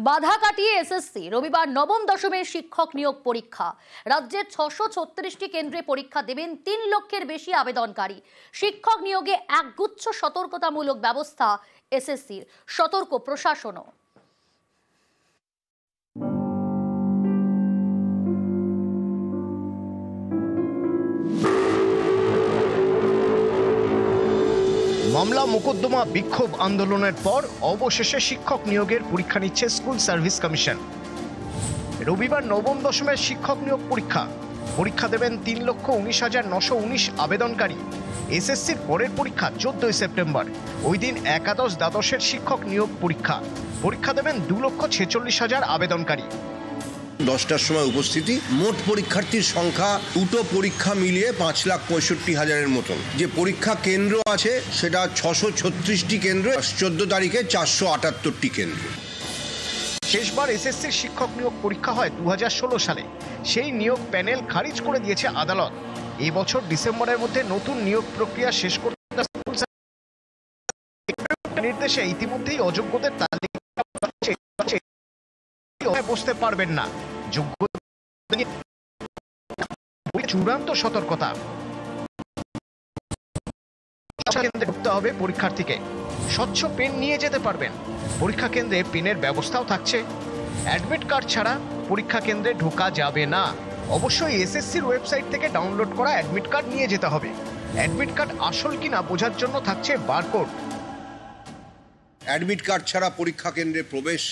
বাধা কাটিয়ে এসএসসি রবিবার নবম দশমের শিক্ষক নিয়োগ পরীক্ষা। রাজ্যের 636টি কেন্দ্রে পরীক্ষা দেবেন 3 লক্ষের বেশি আবেদনকারী। শিক্ষক নিয়োগে একগুচ্ছ সতর্কতামূলক ব্যবস্থা এসএসসির, সতর্ক প্রশাসনও। মামলা মোকদ্দমা বিক্ষোভ আন্দোলনের পর অবশেষে শিক্ষক নিয়োগের পরীক্ষা নিচ্ছে স্কুল সার্ভিস কমিশন। রবিবার নবম দশমের শিক্ষক নিয়োগ পরীক্ষা দেবেন 3,19,919 আবেদনকারী। এসএসসির পরের পরীক্ষা 14 সেপ্টেম্বর। ওই দিন একাদশ দ্বাদশের শিক্ষক নিয়োগ পরীক্ষা দেবেন 2,46,000 আবেদনকারী। 10টার সময় উপস্থিতি, মোট পরীক্ষার্থীর সংখ্যা দুটো পরীক্ষা মিলিয়ে 5,65,000-এর মতন। যে পরীক্ষা কেন্দ্র আছে সেটা 636টি কেন্দ্র, 14 তারিখে 478টি কেন্দ্র। শেষবার এসএসসির শিক্ষক নিয়োগ পরীক্ষা হয় 2016 সালে। সেই নিয়োগ প্যানেল খারিজ করে দিয়েছে আদালত। এই বছর ডিসেম্বরের মধ্যে নতুন নিয়োগ প্রক্রিয়া শেষ করতে নির্দেশে ইতিমধ্যেই অযোগ্যদের তালিকা বসতে পারবেন না। চূড়ান্ত সতর্কতা, কেন্দ্রে ঢুকতে হবে পরীক্ষার্থীকে। স্বচ্ছ পেন নিয়ে যেতে পারবেন। পরীক্ষা কেন্দ্রে পেনের ব্যবস্থাও থাকছে। অ্যাডমিট কার্ড ছাড়া পরীক্ষা কেন্দ্রে ঢোকা যাবে না। অবশ্যই এসএসসির ওয়েবসাইট থেকে ডাউনলোড করা অ্যাডমিট কার্ড নিয়ে যেতে হবে। অ্যাডমিট কার্ড আসল কিনা বোঝার জন্য থাকছে বারকোড। অ্যাডমিট কার্ড ছাড়া পরীক্ষা কেন্দ্রে প্রবেশ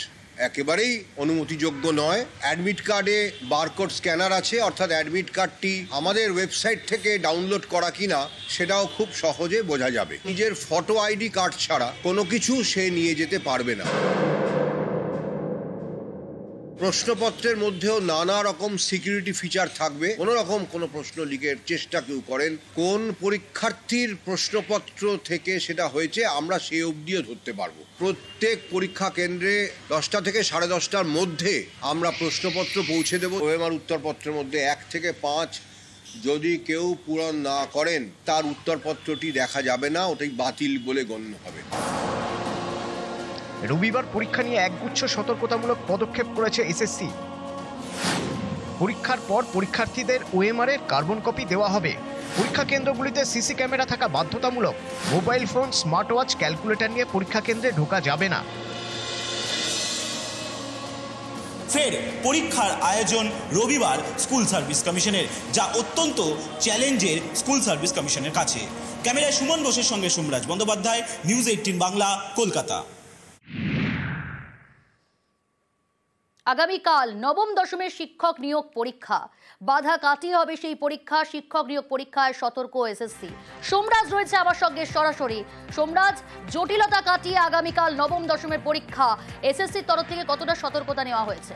একেবারেই অনুমতিযোগ্য নয়। অ্যাডমিট কার্ডে বারকোড স্ক্যানার আছে, অর্থাৎ অ্যাডমিট কার্ডটি আমাদের ওয়েবসাইট থেকে ডাউনলোড করা কিনা সেটাও খুব সহজে বোঝা যাবে। নিজের ফটো আইডি কার্ড ছাড়া কোনো কিছু সে নিয়ে যেতে পারবে না। প্রশ্নপত্রের মধ্যেও নানা রকম সিকিউরিটি ফিচার থাকবে। কোনো প্রশ্ন লিখের চেষ্টা কেউ করেন, কোন পরীক্ষার্থীর প্রশ্নপত্র থেকে সেটা হয়েছে আমরা সেই অবধিও ধরতে পারবো। প্রত্যেক পরীক্ষা কেন্দ্রে 10টা থেকে 10:30টার মধ্যে আমরা প্রশ্নপত্র পৌঁছে দেবো। ওএমআর উত্তরপত্রের মধ্যে 1 থেকে 5 যদি কেউ পূরণ না করেন তার উত্তরপত্রটি দেখা যাবে না, ওটাই বাতিল বলে গণ্য হবে। রবিবার পরীক্ষা নিয়ে একগুচ্ছ সতর্কতামূলক পদক্ষেপ করেছে এসএসসি। পরীক্ষার পর পরীক্ষার্থীদের ওএমআর এর কার্বন কপি দেওয়া হবে। পরীক্ষা কেন্দ্রগুলিতে সিসি ক্যামেরা থাকা বাধ্যতামূলক। Mobile phone, smart watch, calculator নিয়ে পরীক্ষা কেন্দ্রে ঢোকা যাবে না। ফের পরীক্ষার আয়োজন রবিবার স্কুল সার্ভিস কমিশনের, যা অত্যন্ত চ্যালেঞ্জের স্কুল সার্ভিস কমিশনের কাছে। ক্যামেরায় সুমন বোসের সঙ্গে সোমরাজ বন্দ্যোপাধ্যায়, নিউজ 18 বাংলা, কলকাতা। আগামীকাল নবম দশমের শিক্ষক নিয়োগ পরীক্ষা। বাধা কাটিয়ে হবে সেই পরীক্ষা। শিক্ষক নিয়োগ পরীক্ষায় সতর্ক এসএসসি। সোমরাজ রয়েছে আমার সঙ্গে সরাসরি। সোমরাজ, জটিলতা কাটিয়ে আগামীকাল নবম দশমের পরীক্ষা, এসএসসির তরফ থেকে কতটা সতর্কতা নেওয়া হয়েছে?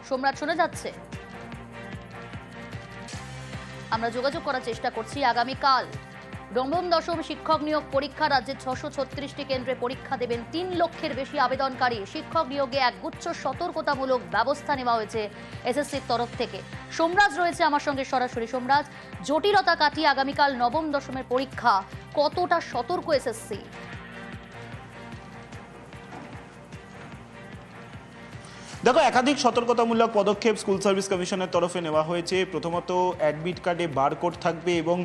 সোমরাজ, শোনা যাচ্ছে? আমরা যোগাযোগ করার চেষ্টা করছি। আগামীকাল নবম দশম শিক্ষক নিয়োগ পরীক্ষা। রাজ্যের 636টি কেন্দ্রে পরীক্ষা দেবেন 3 লক্ষের বেশি আবেদনকারী। শিক্ষক নিয়োগে একগুচ্ছ সতর্কতামূলক ব্যবস্থা নেওয়া হয়েছে এসএসসির তরফ থেকে। সোমরাজ রয়েছে আমার সঙ্গে সরাসরি। সোমরাজ, জটিলতা কাটিয়ে আগামীকাল নবম দশমের পরীক্ষা, কতটা সতর্ক এসএসসি? দেখো, একাধিক সতর্কতামূলক পদক্ষেপ স্কুল সার্ভিস কমিশনের তরফে নেওয়া হয়েছে। প্রথমত, অ্যাডমিট কার্ডে বারকোড থাকবে এবং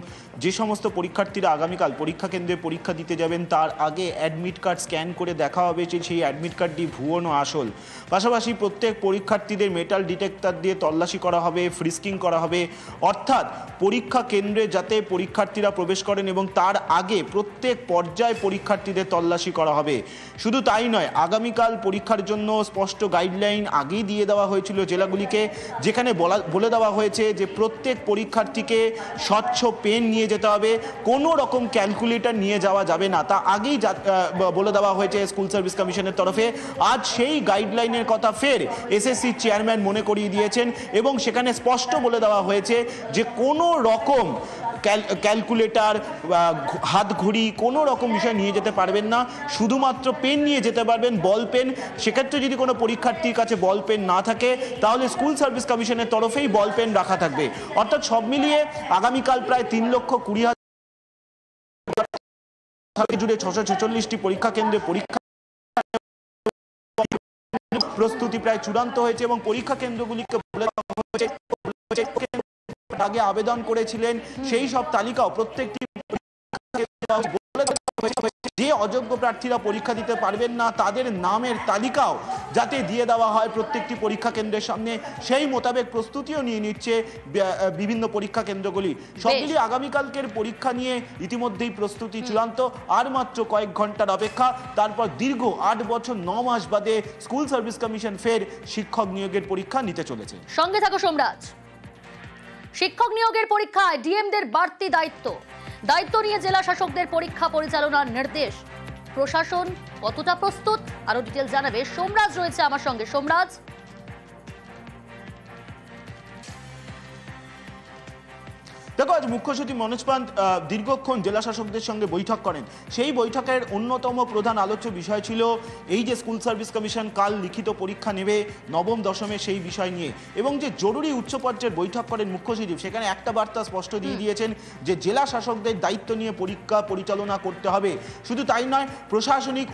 যে সমস্ত পরীক্ষার্থীরা আগামীকাল পরীক্ষা কেন্দ্রে পরীক্ষা দিতে যাবেন তার আগে অ্যাডমিট কার্ড স্ক্যান করে দেখা হবে যে সেই অ্যাডমিট কার্ডটি ভুয়ো না আসল। পাশাপাশি প্রত্যেক পরীক্ষার্থীদের মেটাল ডিটেক্টর দিয়ে তল্লাশি করা হবে, ফ্রিস্কিং করা হবে। অর্থাৎ পরীক্ষা কেন্দ্রে যাতে পরীক্ষার্থীরা প্রবেশ করেন এবং তার আগে প্রত্যেক পর্যায়ে পরীক্ষার্থীদের তল্লাশি করা হবে। শুধু তাই নয়, আগামীকাল পরীক্ষার জন্য স্পষ্ট গাইডলাইন আগেই দিয়ে দেওয়া হয়েছিল জেলাগুলিকে, যেখানে বলে দেওয়া হয়েছে যে প্রত্যেক পরীক্ষার্থীকে স্বচ্ছ পেন নিয়ে যেতে হবে, কোনো রকম ক্যালকুলেটর নিয়ে যাওয়া যাবে না। তা আগেই বলে দেওয়া হয়েছে স্কুল সার্ভিস কমিশনের তরফে। আজ সেই গাইডলাইনের কথা ফের এসএসসি চেয়ারম্যান মনে করিয়ে দিয়েছেন এবং সেখানে স্পষ্ট বলে দেওয়া হয়েছে যে কোনো রকম ক্যালকুলেটর, হাত ঘড়ি কোনো রকম বিষয় নিয়ে যেতে পারবেন না, শুধুমাত্র পেন নিয়ে যেতে পারবেন, বল পেন। সেক্ষেত্রে যদি কোনো পরীক্ষার্থীর কাছে বল পেন না থাকে তাহলে স্কুল সার্ভিস কমিশনের তরফেই বল পেন রাখা থাকবে। অর্থাৎ সব মিলিয়ে আগামীকাল প্রায় 3,20,000 জুড়ে 646টি পরীক্ষা কেন্দ্রে পরীক্ষা প্রস্তুতি প্রায় চূড়ান্ত হয়েছে এবং পরীক্ষা কেন্দ্রগুলিকে বলে দেওয়া হয়েছে আগে আবেদন করেছিলেন সেই সব তালিকাও প্রত্যেকটি যে অযোগ্য প্রার্থীরা পরীক্ষা দিতে পারবেন না তাদের নামের তালিকাও যাতে দিয়ে দেওয়া হয় প্রত্যেকটি পরীক্ষা কেন্দ্রের সামনে, সেই মোতাবেক প্রস্তুতিও নিয়ে নিচ্ছে বিভিন্ন পরীক্ষা কেন্দ্রগুলি। সব মিলিয়ে আগামীকালকের পরীক্ষা নিয়ে ইতিমধ্যেই প্রস্তুতি চূড়ান্ত, আর মাত্র কয়েক ঘন্টার অপেক্ষা, তারপর দীর্ঘ 8 বছর 9 মাস বাদে স্কুল সার্ভিস কমিশন ফের শিক্ষক নিয়োগের পরীক্ষা নিতে চলেছে। সঙ্গে থাকো সোমরাজ। শিক্ষক নিয়োগের পরীক্ষায় ডিএমদের বাড়তি দায়িত্ব নিয়ে জেলা শাসকদের পরীক্ষা পরিচালনার নির্দেশ। প্রশাসন কতটা প্রস্তুত, আরো ডিটেইলস জানাবে সোমরাজ রয়েছে আমার সঙ্গে। সোমরাজ, দেখো, আজ মুখ্য সচিব মনোজ পান্ত দীর্ঘক্ষণ জেলা শাসকদের সঙ্গে বৈঠক করেন। সেই বৈঠকের অন্যতম প্রধান আলোচ্য বিষয় ছিল এই যে স্কুল সার্ভিস কমিশন কাল লিখিত পরীক্ষা নেবে নবম দশমে, সেই বিষয় নিয়ে। এবং যে জরুরি উচ্চ পর্যায়ের বৈঠক করেন মুখ্য সচিব, সেখানে একটা বার্তা স্পষ্ট দিয়ে দিয়েছেন যে জেলা শাসকদের দায়িত্ব নিয়ে পরীক্ষা পরিচালনা করতে হবে। শুধু তাই নয়, প্রশাসনিক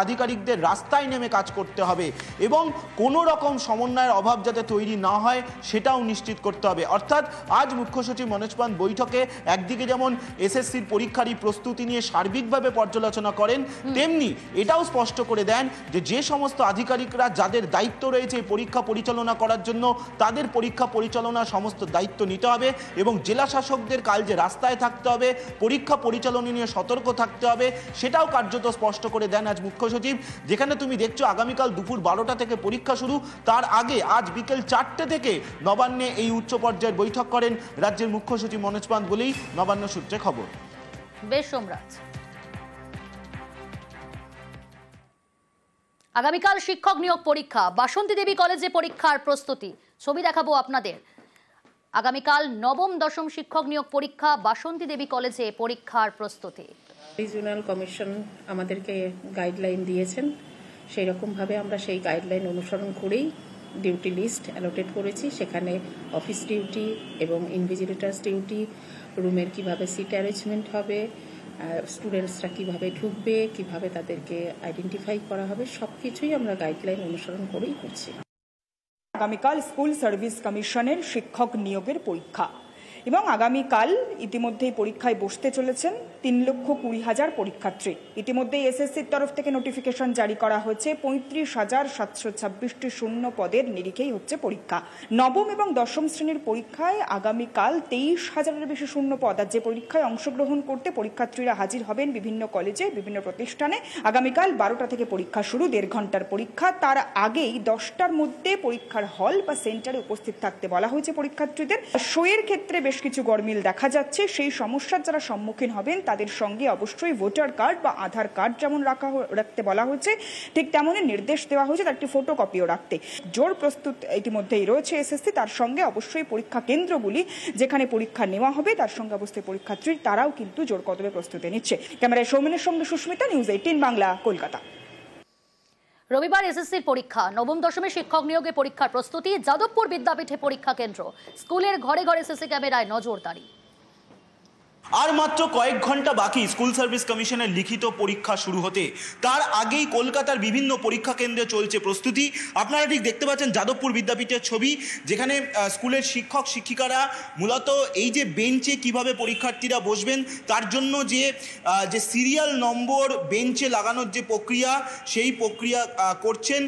আধিকারিকদের রাস্তায় নেমে কাজ করতে হবে এবং কোনো রকম সমন্বয়ের অভাব যাতে তৈরি না হয় সেটাও নিশ্চিত করতে হবে। অর্থাৎ আজ মুখ্য সচিব মনোজ পান্ত বৈঠকে একদিকে যেমন এসএসসির পরীক্ষারই প্রস্তুতি নিয়ে সার্বিকভাবে পর্যালোচনা করেন, তেমনি এটাও স্পষ্ট করে দেন যে সমস্ত আধিকারিকরা যাদের দায়িত্ব রয়েছে পরীক্ষা পরিচালনা করার জন্য, তাদের পরীক্ষা পরিচালনার সমস্ত দায়িত্ব নিতে হবে এবং জেলা শাসকদের কাল যে রাস্তায় থাকতে হবে, পরীক্ষা পরিচালনা নিয়ে সতর্ক থাকতে হবে, সেটাও কার্যত স্পষ্ট করে দেন আজ মুখ্য সচিব। যেখানে তুমি দেখছো আগামীকাল দুপুর 12টা থেকে পরীক্ষা শুরু, তার আগে আজ বিকেল 4টে থেকে নবান্নে এই উচ্চ পর্যায়ের বৈঠক করেন রাজ্যের মুখ্য সচিব মনোজ পান্ত বলেই নবান্ন সূত্রে খবর। বেশ সোমরাজ। আগামীকাল শিক্ষক নিয়োগ পরীক্ষা, বাসন্তী দেবী কলেজে পরীক্ষার প্রস্তুতি ছবি দেখাবো আপনাদের। আগামীকাল নবম দশম শিক্ষক নিয়োগ পরীক্ষা, বাসন্তী দেবী কলেজে পরীক্ষার প্রস্তুতি। রিজিওনাল কমিশন আমাদেরকে গাইডলাইন দিয়েছেন, সেই রকমভাবে আমরা সেই গাইডলাইন অনুসরণ করেই ডিউটি লিস্ট অ্যালোটেড করেছি। সেখানে অফিস ডিউটি এবং ইনভিজিলেটার্স ডিউটি, রুমের কিভাবে সিট অ্যারেঞ্জমেন্ট হবে, স্টুডেন্টসরা কিভাবে ঢুকবে, কিভাবে তাদেরকে আইডেন্টিফাই করা হবে, সব কিছুই আমরা গাইডলাইন অনুসরণ করেই করছি। আগামীকাল স্কুল সার্ভিস কমিশনের শিক্ষক নিয়োগের পরীক্ষা এবং আগামীকাল ইতিমধ্যেই পরীক্ষায় বসতে চলেছেন 3,20,000 পরীক্ষার্থী। ইতিমধ্যেই এসএসসির তরফ থেকে নোটিফিকেশন জারি করা হয়েছে। 35,726টি শূন্য পদের নিরিখেই হচ্ছে পরীক্ষা। নবম এবং দশম শ্রেণীর পরীক্ষায় আগামীকাল 23,000-এর বেশি শূন্য পদ। আর যে পরীক্ষায় অংশগ্রহণ করতে পরীক্ষার্থীরা হাজির হবেন বিভিন্ন কলেজে, বিভিন্ন প্রতিষ্ঠানে, আগামীকাল 12টা থেকে পরীক্ষা শুরু, 1.5 ঘন্টার পরীক্ষা। তার আগেই 10টার মধ্যে পরীক্ষার হল বা সেন্টারে উপস্থিত থাকতে বলা হয়েছে পরীক্ষার্থীদের। শোয়ের ক্ষেত্রে বেশ কিছু গরমিল দেখা যাচ্ছে। সেই সমস্যার যারা সম্মুখীন হবেন তাদের সঙ্গে অবশ্যই ভোটার কার্ড বা আধার কার্ড যেমন রাখতে বলা হয়েছে, ঠিক তেমনই নির্দেশ দেওয়া হয়েছে তার একটি ফটোকপিও রাখতে। জোর প্রস্তুত ইতিমধ্যেই রয়েছে এসএসসি। তার সঙ্গে অবশ্যই পরীক্ষা কেন্দ্রগুলি যেখানে পরীক্ষা নেওয়া হবে তার সঙ্গে অবশ্যই পরীক্ষার্থী তারাও কিন্তু জোর কদমে প্রস্তুতি নিচ্ছে। ক্যামেরায় সৌমেনের সঙ্গে সুস্মিতা, নিউজ 18 বাংলা, কলকাতা। রবিবার এসএসসির পরীক্ষা, নবম দশমে শিক্ষক নিয়োগে পরীক্ষার প্রস্তুতি। যাদবপুর বিদ্যাপীঠে পরীক্ষা কেন্দ্র, স্কুলের ঘরে ঘরে সিসি ক্যামেরায় নজরদারি। আর মাত্র কয়েক ঘন্টা বাকি স্কুল সার্ভিস কমিশনের লিখিত পরীক্ষা শুরু হতে। তার আগেই কলকাতার বিভিন্ন পরীক্ষা কেন্দ্রে চলছে প্রস্তুতি। আপনারা ঠিক দেখতে পাচ্ছেন যাদবপুর বিদ্যাপীঠের ছবি, যেখানে স্কুলের শিক্ষক শিক্ষিকারা মূলত এই যে বেঞ্চে কিভাবে পরীক্ষার্থীরা বসবেন তার জন্য যে সিরিয়াল নম্বর বেঞ্চে লাগানোর যে প্রক্রিয়া, সেই প্রক্রিয়া করছেন।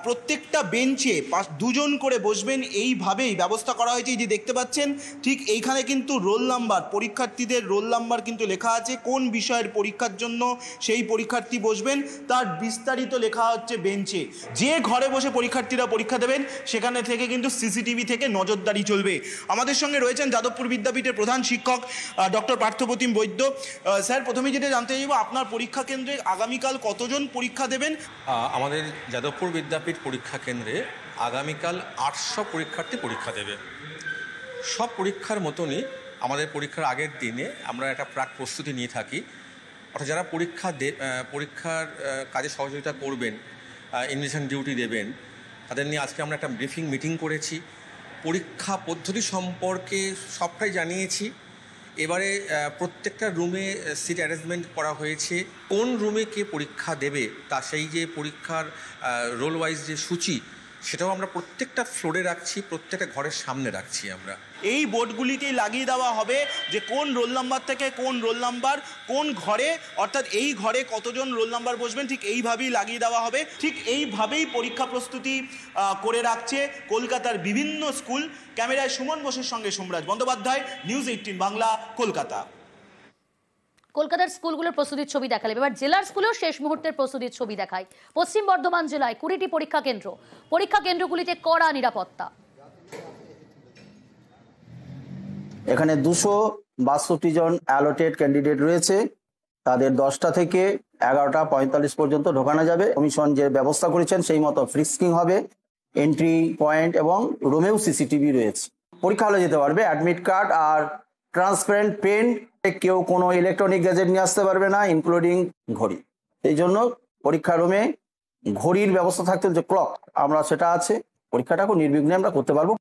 প্রত্যেকটা বেঞ্চে 2জন করে বসবেন, এইভাবেই ব্যবস্থা করা হয়েছে। এই যে দেখতে পাচ্ছেন ঠিক এইখানে কিন্তু রোল নাম্বার, পরীক্ষার্থীদের রোল নাম্বার কিন্তু লেখা আছে, কোন বিষয়ের পরীক্ষার জন্য সেই পরীক্ষার্থী বসবেন তার বিস্তারিত লেখা হচ্ছে বেঞ্চে। যে ঘরে বসে পরীক্ষার্থীরা পরীক্ষা দেবেন সেখানে থেকে কিন্তু সিসিটিভি থেকে নজরদারি চলবে। আমাদের সঙ্গে রয়েছেন যাদবপুর বিদ্যাপীঠের প্রধান শিক্ষক ডক্টর পার্থপ্রতিম বৈদ্য। স্যার, প্রথমে যেটা জানতে চাইব, আপনার পরীক্ষা কেন্দ্রে আগামীকাল কতজন পরীক্ষা দেবেন? আমাদের যাদবপুর বিদ্যাপীঠ পরীক্ষা কেন্দ্রে আগামীকাল 800 পরীক্ষার্থী পরীক্ষা দেবে। সব পরীক্ষার মতনই আমাদের পরীক্ষার আগের দিনে আমরা একটা প্রাক প্রস্তুতি নিয়ে থাকি। অর্থাৎ যারা পরীক্ষার কাজে সহযোগিতা করবেন, ইনভিজিলেশন ডিউটি দেবেন, তাদের নিয়ে আজকে আমরা একটা ব্রিফিং মিটিং করেছি। পরীক্ষা পদ্ধতি সম্পর্কে সবটাই জানিয়েছি। এবারে প্রত্যেকটা রুমে সিট অ্যারেঞ্জমেন্ট করা হয়েছে। কোন রুমে কে পরীক্ষা দেবে তা সেই যে পরীক্ষার রোল ওয়াইজ যে সূচি, সেটাও আমরা প্রত্যেকটা ফ্লোরে রাখছি, প্রত্যেকটা ঘরের সামনে রাখছি আমরা। এই বোর্ডগুলিকেই লাগিয়ে দেওয়া হবে যে কোন রোল নাম্বার থেকে কোন রোল নাম্বার কোন ঘরে, অর্থাৎ এই ঘরে কতজন রোল নাম্বার বসবেন, ঠিক এইভাবেই লাগিয়ে দেওয়া হবে। ঠিক এইভাবেই পরীক্ষা প্রস্তুতি করে রাখছে কলকাতার বিভিন্ন স্কুল। ক্যামেরায় সুমন বোসের সঙ্গে সোমরাজ বন্দ্যোপাধ্যায়, নিউজ 18 বাংলা, কলকাতা। কলকাতার স্কুলগুলোর প্রস্তুতির ছবি দেখালে এবার জেলার স্কুলেও শেষ মুহূর্তের প্রস্তুতির ছবি দেখায়। পশ্চিম বর্ধমান জেলায় 20টি পরীক্ষা কেন্দ্র, পরীক্ষা কেন্দ্রগুলিতে কড়া নিরাপত্তা। এখানে 262 জন অ্যালোটেড ক্যান্ডিডেট রয়েছে, তাদের 10টা থেকে 11:45 পর্যন্ত ঢোকানো যাবে। কমিশন যে ব্যবস্থা করেছেন সেই মতো ফ্রিস্কিং হবে, এন্ট্রি পয়েন্ট এবং রুমেও সিসিটিভি রয়েছে। পরীক্ষা হলে যেতে পারবে, অ্যাডমিট কার্ড আর ট্রান্সপারেন্ট পেন, কেউ কোনো ইলেকট্রনিক গ্যাজেট নিয়ে আসতে পারবে না, ইনক্লুডিং ঘড়ি। এই জন্য পরীক্ষা রুমে ঘড়ির ব্যবস্থা থাকতে, যে ক্লক, আমরা সেটা আছে, পরীক্ষাটা খুব নির্বিঘ্নে আমরা করতে পারবো।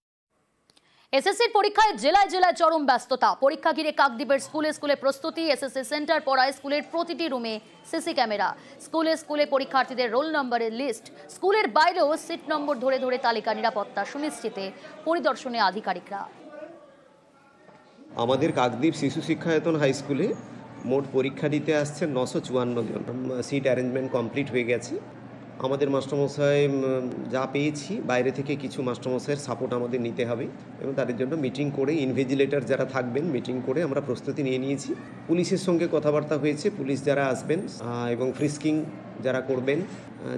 এসএসসির পরীক্ষায় জেলায় জেলায় চরম ব্যস্ততা। পরীক্ষা ঘিরে কাকদ্বীপের স্কুলে স্কুলে প্রস্তুতি। এসএসসি সেন্টার পড়ায় স্কুলের প্রতিটি রুমে সিসি ক্যামেরা। স্কুলে স্কুলে পরীক্ষার্থীদের রোল নম্বরের লিস্ট। স্কুলের বাইরেও সিট নম্বর ধরে ধরে তালিকা নিরাপত্তা সুনিশ্চিতে পরিদর্শনে আধিকারিকরা। আমাদের কাকদ্বীপ শিশু শিক্ষায়তন হাই স্কুলে মোট পরীক্ষা দিতে আসছেন 954 জন। সিট অ্যারেঞ্জমেন্ট কমপ্লিট হয়ে গেছে। আমাদের মাস্টারমশাই যা পেয়েছি, বাইরে থেকে কিছু মাস্টারমশাইয়ের সাপোর্ট আমাদের নিতে হবে এবং তাদের জন্য মিটিং করে, ইনভিজিলেটর যারা থাকবেন মিটিং করে আমরা প্রস্তুতি নিয়ে নিয়েছি। পুলিশের সঙ্গে কথাবার্তা হয়েছে, পুলিশ যারা আসবেন এবং ফ্রিস্কিং যারা করবেন,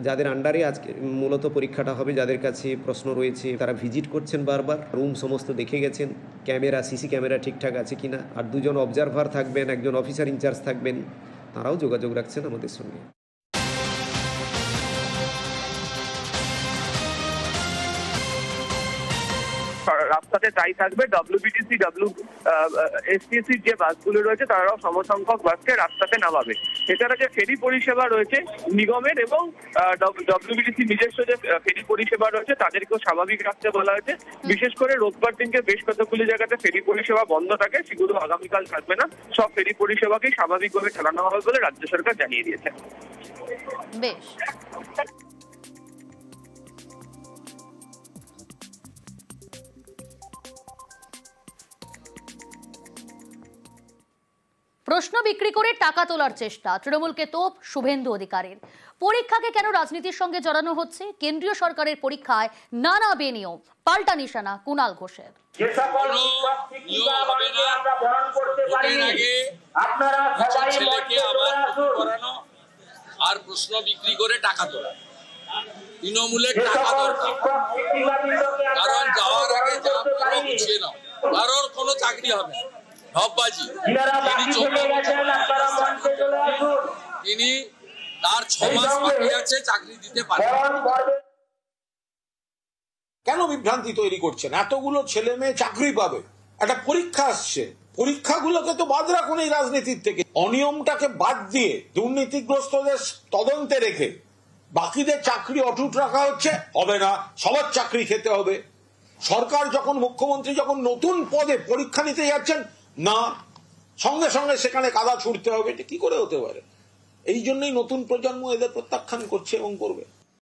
যাদের আন্ডারে আজকে মূলত পরীক্ষাটা হবে, যাদের কাছে প্রশ্ন রয়েছে তারা ভিজিট করছেন বারবার, রুম সমস্ত দেখে গেছেন, ক্যামেরা সিসি ক্যামেরা ঠিকঠাক আছে কিনা। আর 2 জন অবজারভার থাকবেন, একজন অফিসার ইনচার্জ থাকবেন, তারাও যোগাযোগ রাখছেন আমাদের সঙ্গে। রাস্তাতে তাই থাকবে। ডব্লিউবিটিসি এসটিসি যে বাসগুলো রয়েছে তারাও সমসংখ্যক বাসকে রাস্তাতে নামাবে। এছাড়া যে ফেরি পরিষেবা রয়েছে নিগমের এবং ডব্লিউবিটিসি নিজস্ব যে ফেরি পরিষেবা রয়েছে তাদেরকেও স্বাভাবিক রাখতে বলা হয়েছে। বিশেষ করে রোববার দিনকে বেশ কতগুলি জায়গাতে ফেরি পরিষেবা বন্ধ থাকে, সেগুলো আগামীকাল থাকবে না। সব ফেরি পরিষেবাকেই স্বাভাবিকভাবে চালানো হবে বলে রাজ্য সরকার জানিয়ে দিয়েছে। বেশ, প্রশ্ন বিক্রি করে টাকা তোলার চেষ্টা, তৃণমূলকে তোপ শুভেন্দু অধিকারীর। পরীক্ষাকে কেন রাজনীতির সঙ্গে জড়ানো হচ্ছে? কেন্দ্রীয় সরকারের পরীক্ষায় নানা বেনিয়ম, পাল্টা নিশানা কুণাল ঘোষের। আর প্রশ্ন বিক্রি করে টাকা তোলা, তৃণমূলের টাকা দরকার, কারণ যাওয়ার আগে যা গুছিয়ে নাও, কারোর কোনো চাকরি হবে না। ঢপবাজি, তিনি তার 6 মাস বাকি আছে, চাকরি দিতে পারেন। কেন বিভ্রান্তি তৈরি করছেন? এতগুলো ছেলে মেয়ে চাকরি পাবে, একটা পরীক্ষা আসছে, পরীক্ষাগুলোকে তো বাদ রাখুন এই রাজনীতির থেকে। অনিয়মটাকে বাদ দিয়ে দুর্নীতিগ্রস্তদের তদন্তে রেখে বাকিদের চাকরি অটুট রাখা হচ্ছে, হবে না। সবার চাকরি খেতে হবে। সরকার যখন, মুখ্যমন্ত্রী যখন নতুন পদে পরীক্ষা নিতে যাচ্ছেন, না, সঙ্গে সঙ্গে সেখানে কাদা ছুটতে হবে, এটা কি করে হতে পারে? এই জন্যই নতুন প্রজন্ম এদের প্রত্যাখ্যান করছে এবং করবে।